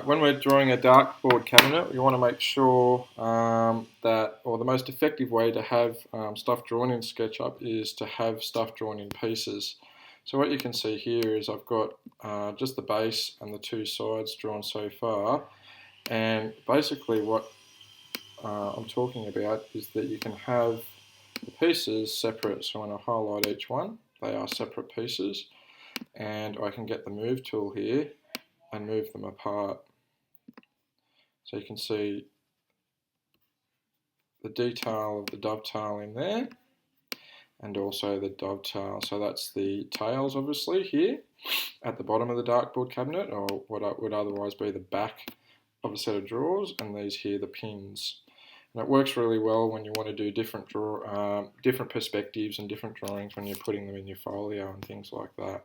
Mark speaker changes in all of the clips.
Speaker 1: When we're drawing a dartboard cabinet, we want to make sure the most effective way to have stuff drawn in SketchUp is to have stuff drawn in pieces. So what you can see here is I've got just the base and the two sides drawn so far, and basically what I'm talking about is that you can have the pieces separate. So when I highlight each one, they are separate pieces, and I can get the move tool here and move them apart. So you can see the detail of the dovetail in there, and also the dovetail. So that's the tails, obviously, here at the bottom of the dartboard cabinet, or what would otherwise be the back of a set of drawers, and these here, the pins. And it works really well when you want to do different perspectives and different drawings when you're putting them in your folio and things like that.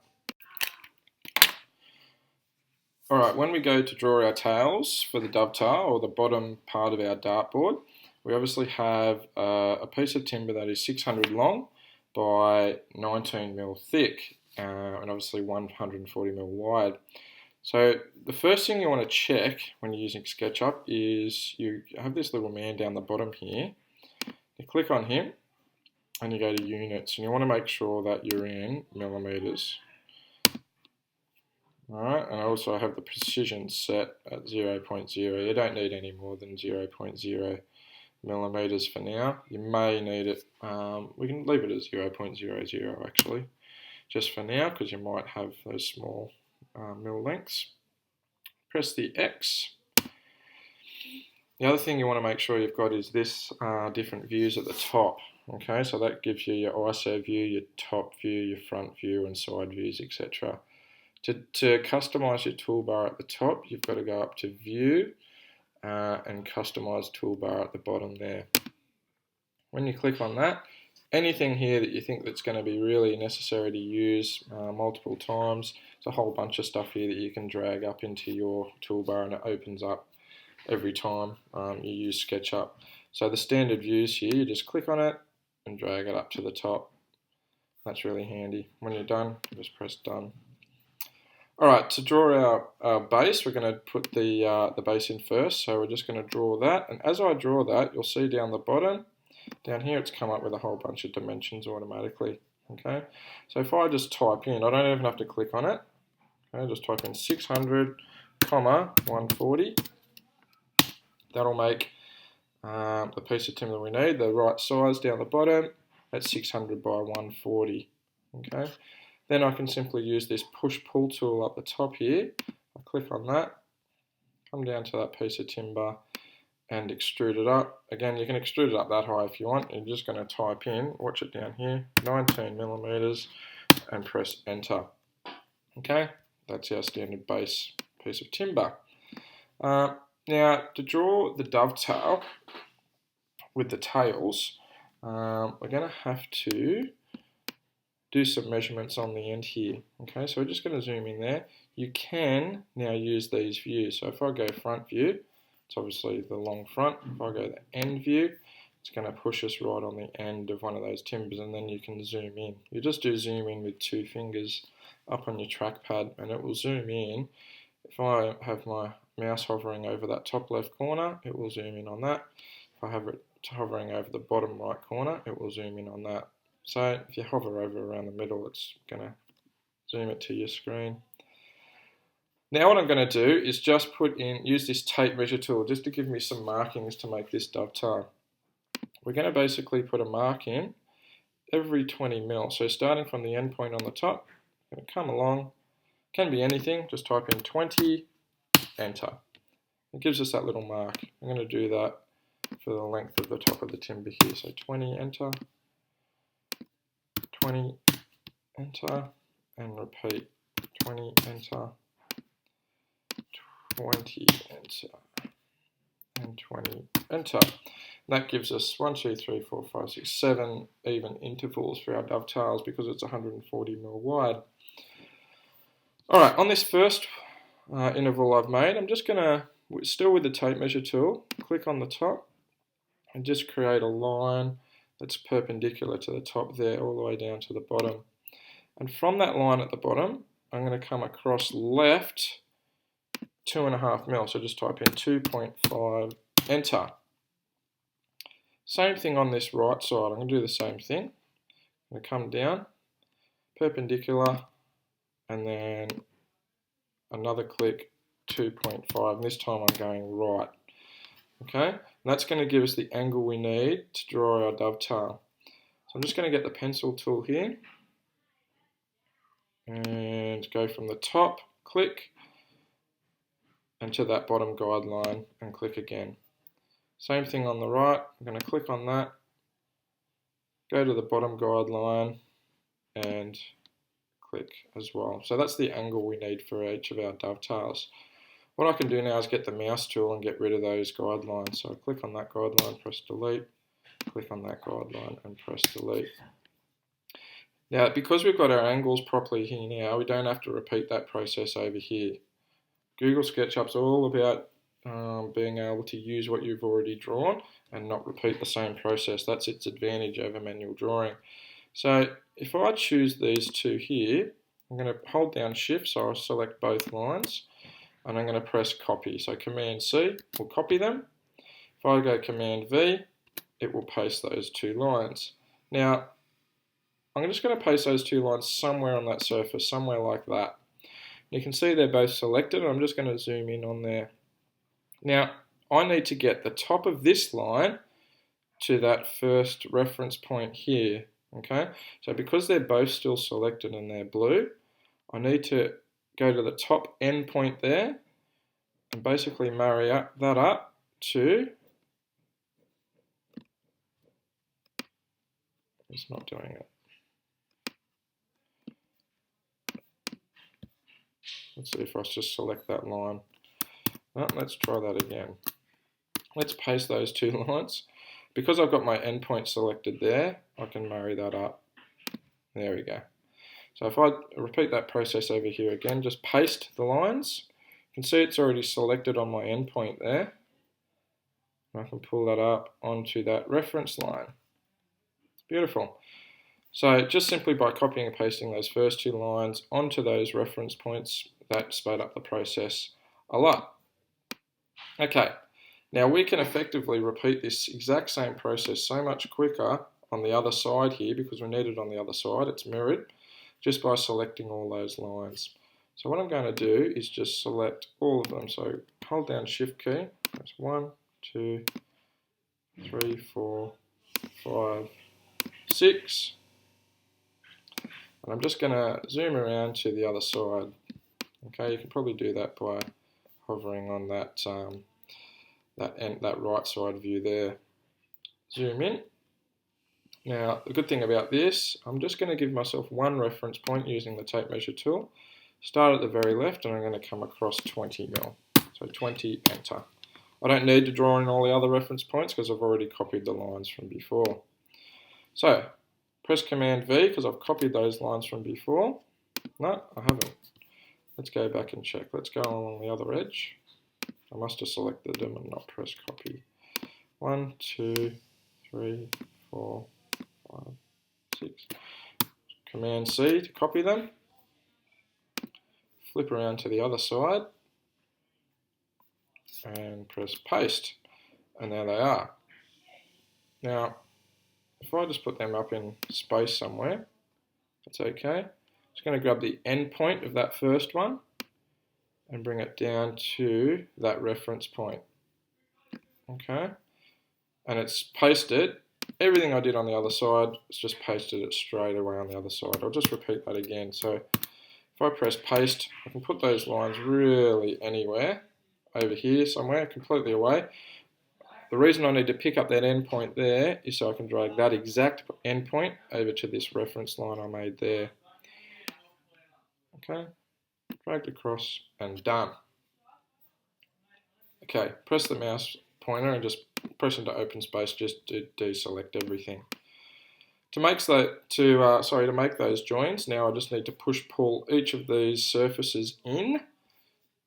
Speaker 1: Alright, when we go to draw our tails for the dovetail, or the bottom part of our dartboard, we obviously have a piece of timber that is 600 long by 19 mil thick, and obviously 140 mil wide. So the first thing you want to check when you're using SketchUp is you have this little man down the bottom here. You click on him and you go to units, and you want to make sure that you're in millimeters. Alright, and I also have the precision set at 0.0. You don't need any more than 0.0 millimeters for now. You may need it, we can leave it at 0.00 actually, just for now, because you might have those small mil lengths. Press the X. The other thing you want to make sure you've got is this different views at the top. Okay, so that gives you your ISO view, your top view, your front view, and side views, etc. To customize your toolbar at the top, you've got to go up to View and Customize Toolbar at the bottom there. When you click on that, anything here that you think that's going to be really necessary to use multiple times, there's a whole bunch of stuff here that you can drag up into your toolbar, and it opens up every time you use SketchUp. So the standard views here, you just click on it and drag it up to the top. That's really handy. When you're done, just press Done. Alright, to draw our base, we're going to put the base in first, so we're just going to draw that, and as I draw that, you'll see down the bottom, down here it's come up with a whole bunch of dimensions automatically. Okay, so if I just type in, I don't even have to click on it, okay, just type in 600, 140, that'll make the piece of timber we need, the right size down the bottom, at 600 by 140, okay. Then I can simply use this push-pull tool up the top here. I click on that, come down to that piece of timber and extrude it up. Again, you can extrude it up that high if you want. You're just going to type in, watch it down here, 19 millimeters, and press Enter. Okay, that's our standard base piece of timber. Now, to draw the dovetail with the tails, we're going to have to do some measurements on the end here. Okay, so we're just going to zoom in there. You can now use these views. So if I go front view, it's obviously the long front. If I go the end view, it's going to push us right on the end of one of those timbers, and then you can zoom in. You just do zoom in with two fingers up on your trackpad, and it will zoom in. If I have my mouse hovering over that top left corner, it will zoom in on that. If I have it hovering over the bottom right corner, it will zoom in on that. So if you hover over around the middle, it's going to zoom it to your screen. Now what I'm going to do is just use this tape measure tool just to give me some markings to make this dovetail. We're going to basically put a mark in every 20 mil. So starting from the end point on the top, I'm going to come along, can be anything, just type in 20, Enter. It gives us that little mark. I'm going to do that for the length of the top of the timber here. So 20, Enter. 20, Enter, and repeat, 20, Enter, 20, Enter, and 20, Enter. And that gives us 1, 2, 3, 4, 5, 6, 7 even intervals for our dovetails because it's 140 mil wide. Alright, on this first interval I've made, I'm just going to, still with the tape measure tool, click on the top and just create a line that's perpendicular to the top there all the way down to the bottom. And from that line at the bottom, I'm going to come across left 2.5 mil. So just type in 2.5, enter. Same thing on this right side. I'm going to do the same thing. I'm going to come down, perpendicular, and then another click, 2.5. And this time I'm going right. Okay, and that's going to give us the angle we need to draw our dovetail. So I'm just going to get the pencil tool here and go from the top, click, and to that bottom guideline and click again. Same thing on the right. I'm going to click on that, go to the bottom guideline and click as well. So that's the angle we need for each of our dovetails. What I can do now is get the mouse tool and get rid of those guidelines. So I click on that guideline, press delete, click on that guideline and press delete. Now, because we've got our angles properly here now, we don't have to repeat that process over here. Google SketchUp's all about being able to use what you've already drawn and not repeat the same process. That's its advantage over manual drawing. So if I choose these two here, I'm going to hold down Shift, so I'll select both lines, and I'm going to press copy. So Command C will copy them. If I go Command V, it will paste those two lines. Now, I'm just going to paste those two lines somewhere on that surface, somewhere like that. You can see they're both selected. I'm just going to zoom in on there. Now, I need to get the top of this line to that first reference point here. Okay, so because they're both still selected and they're blue, I need to go to the top end point there and basically marry that up to, it's not doing it. Let's see if I just select that line. No, let's try that again. Let's paste those two lines. Because I've got my endpoint selected there, I can marry that up. There we go. So if I repeat that process over here again, just paste the lines. You can see it's already selected on my endpoint there. I can pull that up onto that reference line. It's beautiful. So just simply by copying and pasting those first two lines onto those reference points, that sped up the process a lot. Okay, now we can effectively repeat this exact same process so much quicker on the other side here, because we need it on the other side, it's mirrored, just by selecting all those lines. So what I'm going to do is just select all of them. So hold down Shift key, press 1, 2, 3, 4, 5, 6. And I'm just going to zoom around to the other side. Okay, you can probably do that by hovering on that that right side view there. Zoom in. Now, the good thing about this, I'm just going to give myself one reference point using the tape measure tool. Start at the very left, and I'm going to come across 20 mil. So 20, enter. I don't need to draw in all the other reference points because I've already copied the lines from before. So, press Command V because I've copied those lines from before. No, I haven't. Let's go back and check. Let's go along the other edge. I must have selected them and not press copy. 1, 2, 3, 4, 5, 6. Command C to copy them. Flip around to the other side and press paste. And there they are. Now, if I just put them up in space somewhere, that's okay. Just going to grab the end point of that first one and bring it down to that reference point. Okay, and it's pasted. Everything I did on the other side, it's just pasted it straight away on the other side. I'll just repeat that again. So if I press paste, I can put those lines really anywhere, over here somewhere, completely away. The reason I need to pick up that endpoint there is so I can drag that exact endpoint over to this reference line I made there. Okay, dragged across and done. Okay, press the mouse pointer and just press into open space just to deselect everything. To make those joins, now I just need to push pull each of these surfaces in.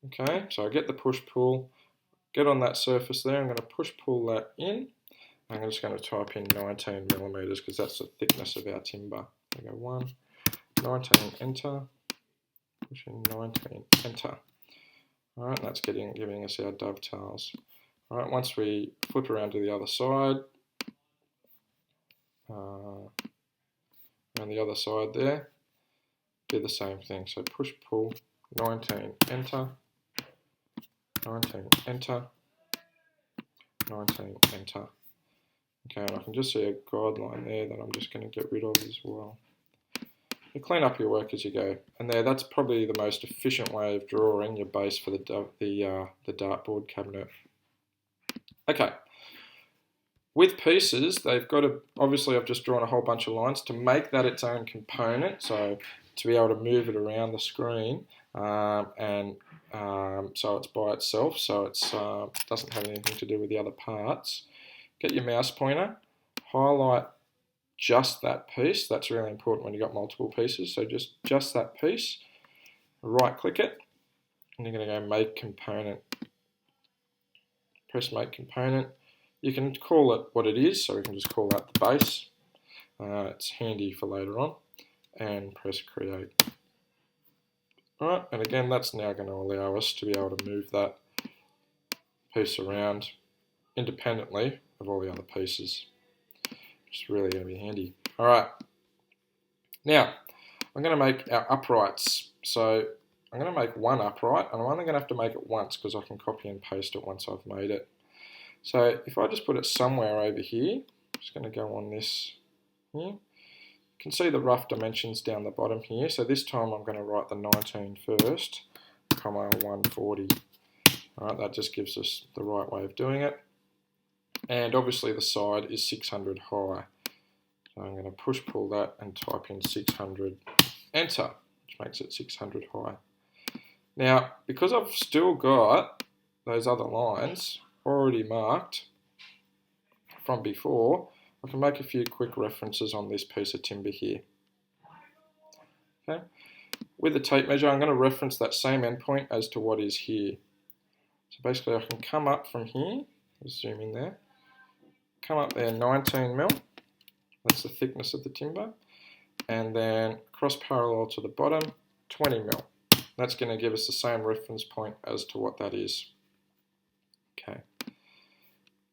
Speaker 1: Okay, so I get the push pull, get on that surface there, I'm going to push pull that in. I'm just going to type in 19 millimeters because that's the thickness of our timber. I go 1, 19, enter, push in 19, enter. Alright, that's giving us our dovetails. Alright, once we flip around to the other side, on the other side there, do the same thing. So push, pull, 19, enter, 19, enter, 19, enter. Okay, and I can just see a guideline there that I'm just going to get rid of as well. You clean up your work as you go, and that's probably the most efficient way of drawing your base for the dartboard cabinet. Okay, with pieces, they've got to, obviously I've just drawn a whole bunch of lines to make that its own component, so to be able to move it around the screen, so it's by itself, so it doesn't have anything to do with the other parts. Get your mouse pointer, highlight just that piece. That's really important when you've got multiple pieces. So just that piece, right click it, and you're going to go make component. Press make component. You can call it what it is, so we can just call that the base. It's handy for later on. And press create. Alright, and again that's now going to allow us to be able to move that piece around independently of all the other pieces. It's really going to be handy. Alright, now I'm going to make our uprights. So I'm going to make one upright, and I'm only going to have to make it once because I can copy and paste it once I've made it. So if I just put it somewhere over here, I'm just going to go on this here. You can see the rough dimensions down the bottom here. So this time I'm going to write the 19 first, comma 140. Alright, that just gives us the right way of doing it. And obviously the side is 600 high. So I'm going to push pull that and type in 600, enter, which makes it 600 high. Now, because I've still got those other lines already marked from before, I can make a few quick references on this piece of timber here. Okay. With the tape measure, I'm going to reference that same endpoint as to what is here. So basically I can come up from here, let's zoom in there, come up there 19 mil, that's the thickness of the timber, and then cross parallel to the bottom 20 mil. That's going to give us the same reference point as to what that is. Okay.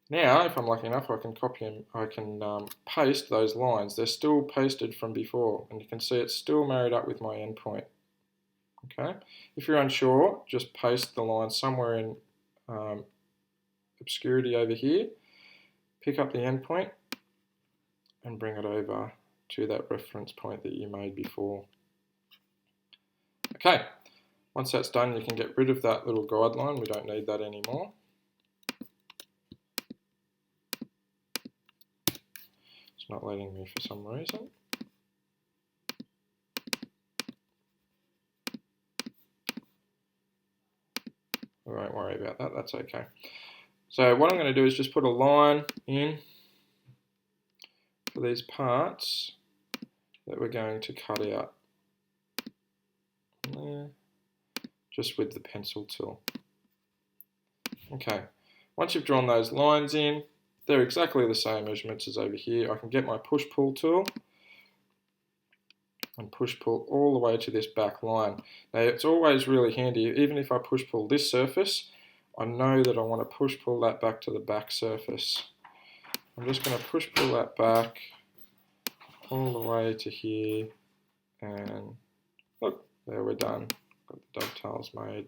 Speaker 1: Now, if I'm lucky enough, I can copy and I can paste those lines. They're still pasted from before, and you can see it's still married up with my endpoint. Okay. If you're unsure, just paste the line somewhere in obscurity over here. Pick up the endpoint and bring it over to that reference point that you made before. Okay. Once that's done, you can get rid of that little guideline. We don't need that anymore. It's not letting me for some reason. I won't worry about that, that's okay. So what I'm going to do is just put a line in for these parts that we're going to cut out. There. Just with the pencil tool. Okay, once you've drawn those lines in, they're exactly the same measurements as over here. I can get my push-pull tool and push-pull all the way to this back line. Now it's always really handy, even if I push-pull this surface, I know that I want to push-pull that back to the back surface. I'm just going to push-pull that back all the way to here, and look, there we're done. Got the dovetails made.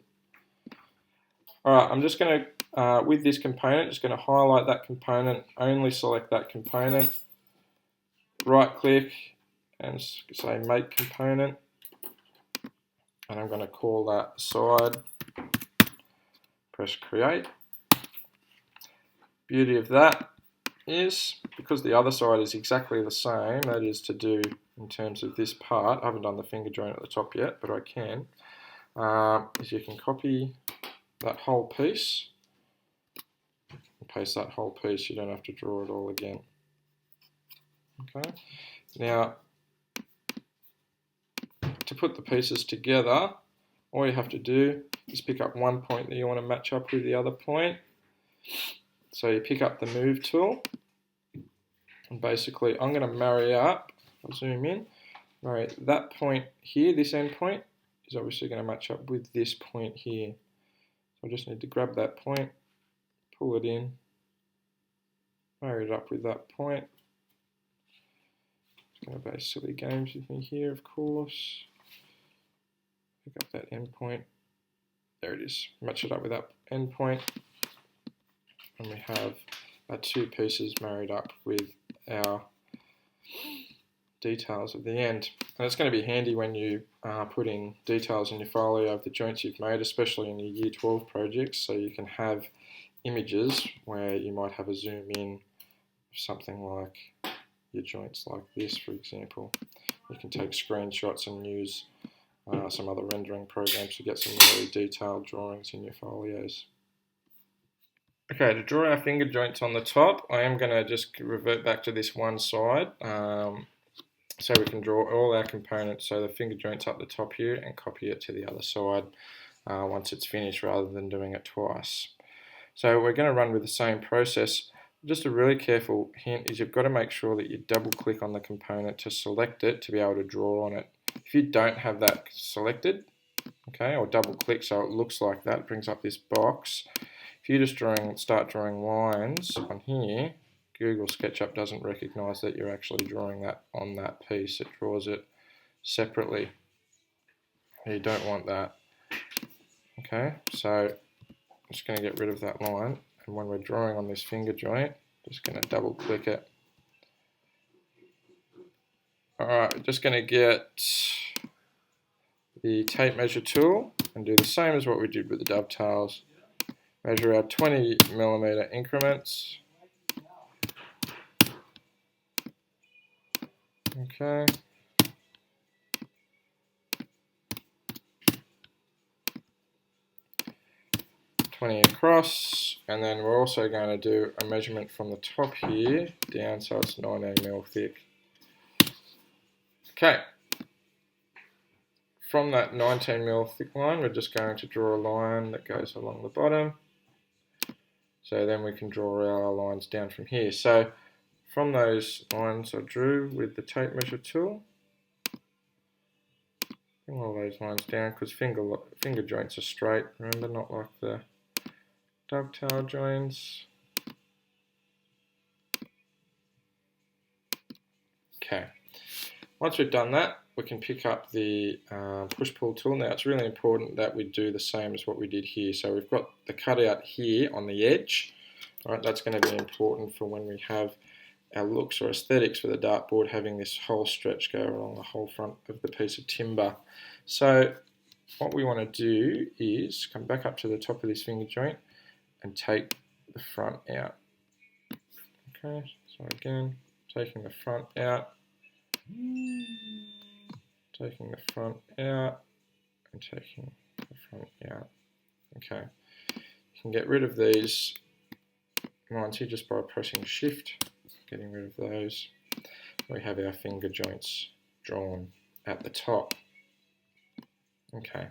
Speaker 1: Alright, I'm just going to, with this component, just going to highlight that component, only select that component, right click and say make component, and I'm going to call that side, press create. Beauty of that is, because the other side is exactly the same, that is to do in terms of this part, I haven't done the finger joint at the top yet, but I can, is you can copy that whole piece and paste that whole piece. You don't have to draw it all again. Okay. Now, to put the pieces together, all you have to do is pick up one point that you want to match up with the other point. So you pick up the move tool, and basically I'm going to marry up, I'll zoom in, marry that point here, this end point is obviously going to match up with this point here. I just need to grab that point, pull it in, marry it up with that point. It's going to play silly games with me here, of course. Pick up that endpoint. There it is. Match it up with that endpoint. And we have our two pieces married up with our details at the end. And it's going to be handy when you are putting details in your folio of the joints you've made, especially in your Year 12 projects, so you can have images where you might have a zoom in of something like your joints like this, for example. You can take screenshots and use some other rendering programs to get some really detailed drawings in your folios. Okay, to draw our finger joints on the top, I am going to just revert back to this one side so we can draw all our components, so the finger joints up the top here, and copy it to the other side once it's finished rather than doing it twice. So we're going to run with the same process. Just a really careful hint is you've got to make sure that you double click on the component to select it to be able to draw on it. If you don't have that selected, okay, or double click so it looks like that, it brings up this box. If you just start drawing lines on here, Google SketchUp doesn't recognize that you're actually drawing that on that piece. It draws it separately. You don't want that. Okay, so I'm just going to get rid of that line, and when we're drawing on this finger joint, just going to double click it. Alright, just going to get the tape measure tool and do the same as what we did with the dovetails. Measure our 20mm increments. Okay. Across, and then we're also going to do a measurement from the top here down so it's 19mm thick. Okay, from that 19mm thick line we're just going to draw a line that goes along the bottom, so then we can draw our lines down from here. So from those lines I drew with the tape measure tool, bring all those lines down because finger joints are straight, remember, not like the dovetail joints. Okay, once we've done that, we can pick up the push-pull tool. Now it's really important that we do the same as what we did here. So we've got the cutout here on the edge. All right, that's going to be important for when we have our looks or aesthetics for the dartboard, having this whole stretch go along the whole front of the piece of timber. So what we want to do is come back up to the top of this finger joint and take the front out. Okay, so again, taking the front out, taking the front out, and taking the front out. Okay, you can get rid of these lines here just by pressing Shift, getting rid of those. We have our finger joints drawn at the top. Okay,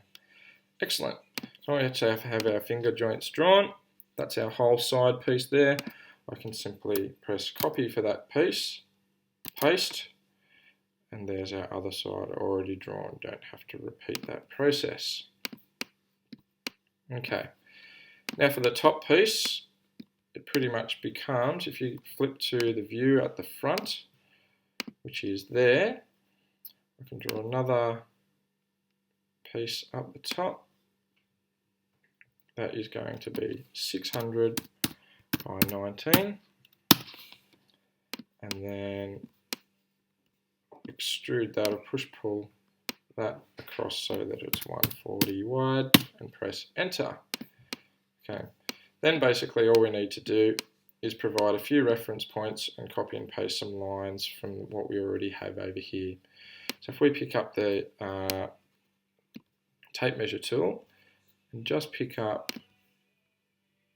Speaker 1: excellent. So we have to have our finger joints drawn. That's our whole side piece there. I can simply press copy for that piece, paste, and there's our other side already drawn. Don't have to repeat that process. Okay, now for the top piece, it pretty much becomes, if you flip to the view at the front, which is there, I can draw another piece up the top. That is going to be 600 by 19, and then extrude that or push-pull that across so that it's 140 wide and press enter. Okay, then basically all we need to do is provide a few reference points and copy and paste some lines from what we already have over here. So if we pick up the tape measure tool and just pick up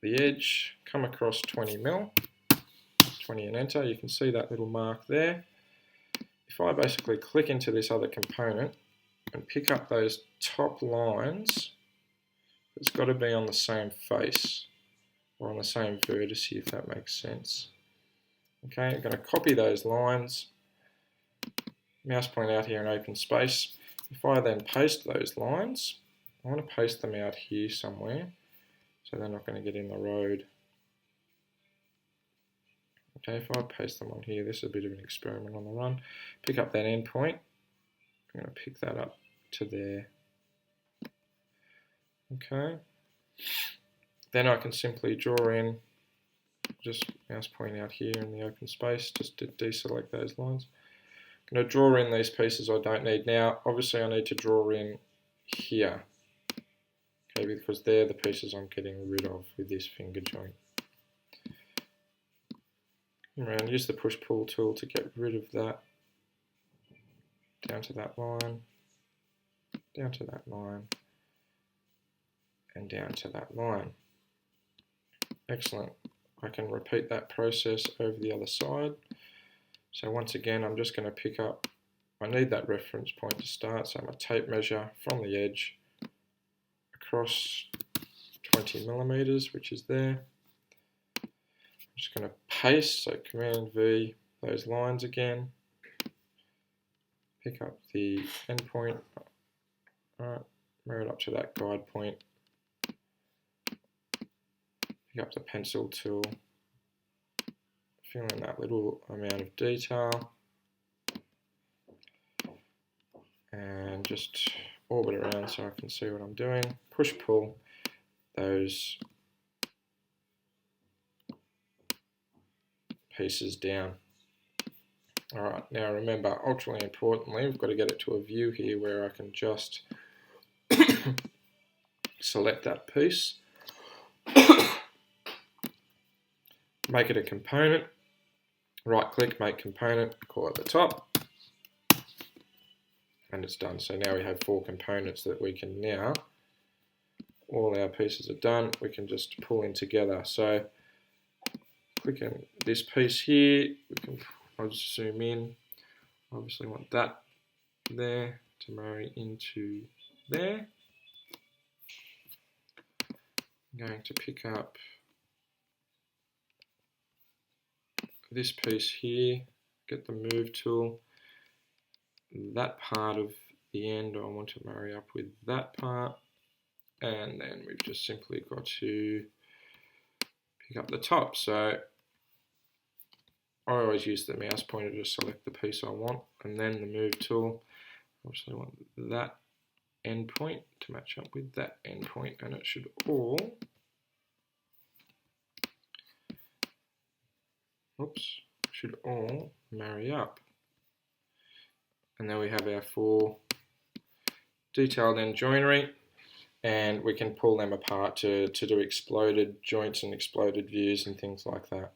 Speaker 1: the edge, come across 20mm, 20 and enter, you can see that little mark there. If I basically click into this other component and pick up those top lines, it's got to be on the same face or on the same vertex, if that makes sense. Okay, I'm going to copy those lines, mouse point out here in open space. If I then paste those lines, I want to paste them out here somewhere. so they're not going to get in the road. Okay, if I paste them on here, this is a bit of an experiment on the run. Pick up that endpoint. I'm going to pick that up to there. Okay. Then I can simply draw in, just mouse point out here in the open space, just to deselect those lines. I'm going to draw in these pieces I don't need now. Obviously I need to draw in here, okay, because they're the pieces I'm getting rid of with this finger joint. Around, use the push-pull tool to get rid of that, down to that line, down to that line, and down to that line. Excellent. I can repeat that process over the other side. So once again, I'm just going to pick up, I need that reference point to start, so I'm going to tape measure from the edge across 20 millimeters, which is there. I'm just going to paste, so Command V, those lines again. Pick up the endpoint, alright, mirror it up to that guide point. Pick up the pencil tool, fill in that little amount of detail, and just orbit around so I can see what I'm doing. Push pull those pieces down. Alright, now remember, ultimately importantly, we've got to get it to a view here where I can just select that piece, make it a component, right click, make component, call it the top, and it's done. So now we have 4 components that we can now, all our pieces are done, we can just pull in together. So clicking this piece here, I'll just zoom in, obviously want that there to marry into there. I'm going to pick up this piece here, get the move tool, that part of the end I want to marry up with that part, and then we've just simply got to pick up the top. So I always use the mouse pointer to select the piece I want, and then the move tool. Obviously I want that endpoint to match up with that endpoint, and it should all, should all marry up. And then we have our 4 detailed end joinery, and we can pull them apart to do exploded joints and exploded views and things like that.